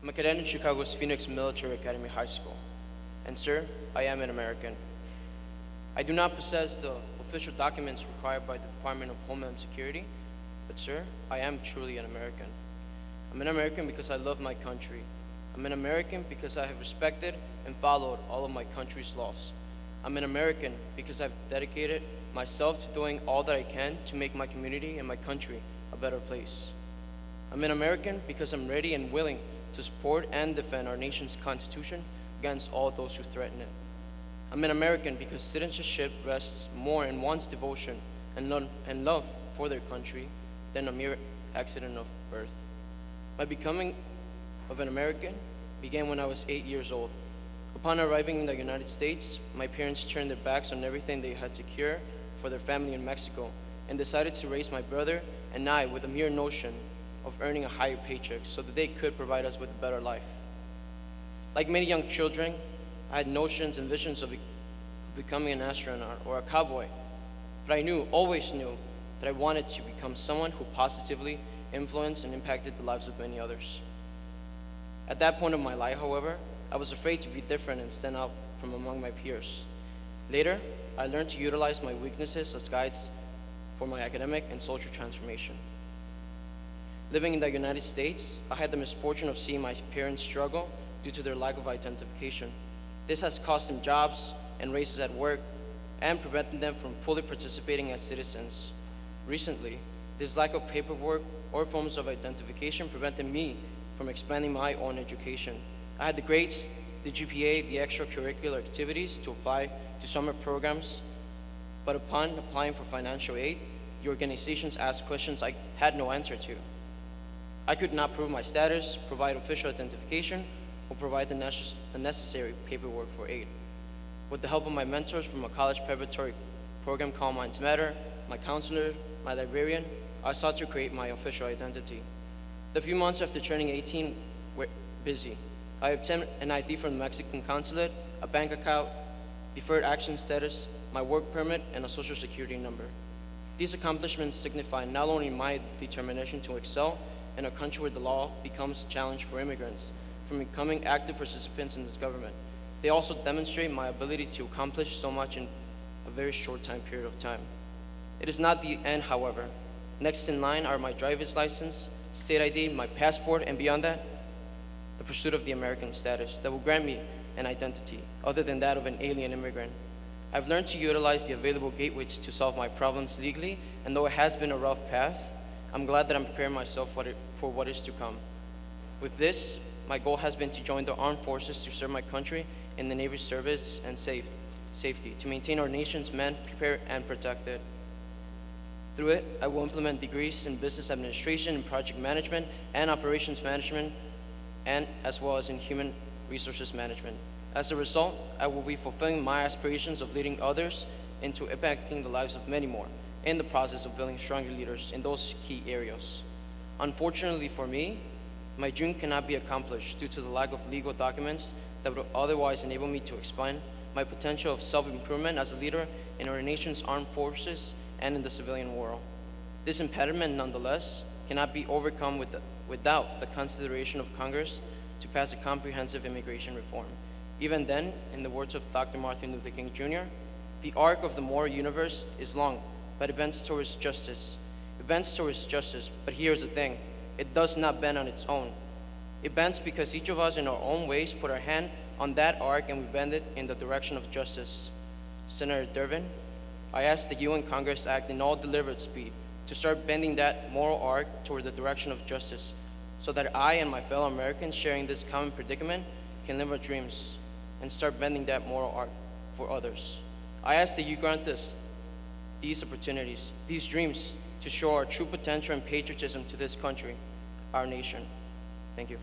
I'm a cadet in Chicago's Phoenix Military Academy High School. And sir, I am an American. I do not possess the official documents required by the Department of Homeland Security, but sir, I am truly an American. I'm an American because I love my country. I'm an American because I have respected and followed all of my country's laws. I'm an American because I've dedicated myself to doing all that I can to make my community and my country a better place. I'm an American because I'm ready and willing to support and defend our nation's Constitution against all those who threaten it. I'm an American because citizenship rests more in one's devotion and love for their country than a mere accident of birth. My becoming of an American began when I was 8 years old. Upon arriving in the United States, my parents turned their backs on everything they had secured for their family in Mexico and decided to raise my brother and I with a mere notion of earning a higher paycheck so that they could provide us with a better life. Like many young children, I had notions and visions of becoming an astronaut or a cowboy, but I always knew, that I wanted to become someone who positively influenced and impacted the lives of many others. At that point of my life, however, I was afraid to be different and stand out from among my peers. Later, I learned to utilize my weaknesses as guides for my academic and social transformation. Living in the United States, I had the misfortune of seeing my parents struggle due to their lack of identification. This has cost them jobs and raises at work and prevented them from fully participating as citizens. Recently, this lack of paperwork or forms of identification prevented me from expanding my own education. I had the grades, the GPA, the extracurricular activities to apply to summer programs, but upon applying for financial aid, the organizations asked questions I had no answer to. I could not prove my status, provide official identification, or provide the necessary paperwork for aid. With the help of my mentors from a college preparatory program called Minds Matter, my counselor, my librarian, I sought to create my official identity. The few months after turning 18 were busy. I obtained an ID from the Mexican consulate, a bank account, deferred action status, my work permit, and a social security number. These accomplishments signify not only my determination to excel in a country where the law becomes a challenge for immigrants from becoming active participants in this government, they also demonstrate my ability to accomplish so much in a very short period of time. It is not the end, however. Next in line are my driver's license, state ID, my passport, and beyond that, the pursuit of the American status that will grant me an identity other than that of an alien immigrant. I've learned to utilize the available gateways to solve my problems legally, and though it has been a rough path, I'm glad that I'm preparing myself for what is to come. With this, my goal has been to join the armed forces to serve my country in the Navy service and safety, to maintain our nation's men prepared and protected. Through it, I will implement degrees in business administration and project management and operations management, and as well as in human resources management. As a result, I will be fulfilling my aspirations of leading others into impacting the lives of many more in the process of building stronger leaders in those key areas. Unfortunately for me, my dream cannot be accomplished due to the lack of legal documents that would otherwise enable me to expand my potential of self-improvement as a leader in our nation's armed forces and in the civilian world. This impediment, nonetheless, cannot be overcome without the consideration of Congress to pass a comprehensive immigration reform. Even then, in the words of Dr. Martin Luther King Jr., the arc of the moral universe is long, but it bends towards justice. It bends towards justice, but here's the thing, it does not bend on its own. It bends because each of us in our own ways put our hand on that arc and we bend it in the direction of justice. Senator Durbin, I ask that you and Congress act in all deliberate speed to start bending that moral arc toward the direction of justice so that I and my fellow Americans sharing this common predicament can live our dreams and start bending that moral arc for others. I ask that you grant us these opportunities, these dreams, to show our true potential and patriotism to this country, our nation. Thank you.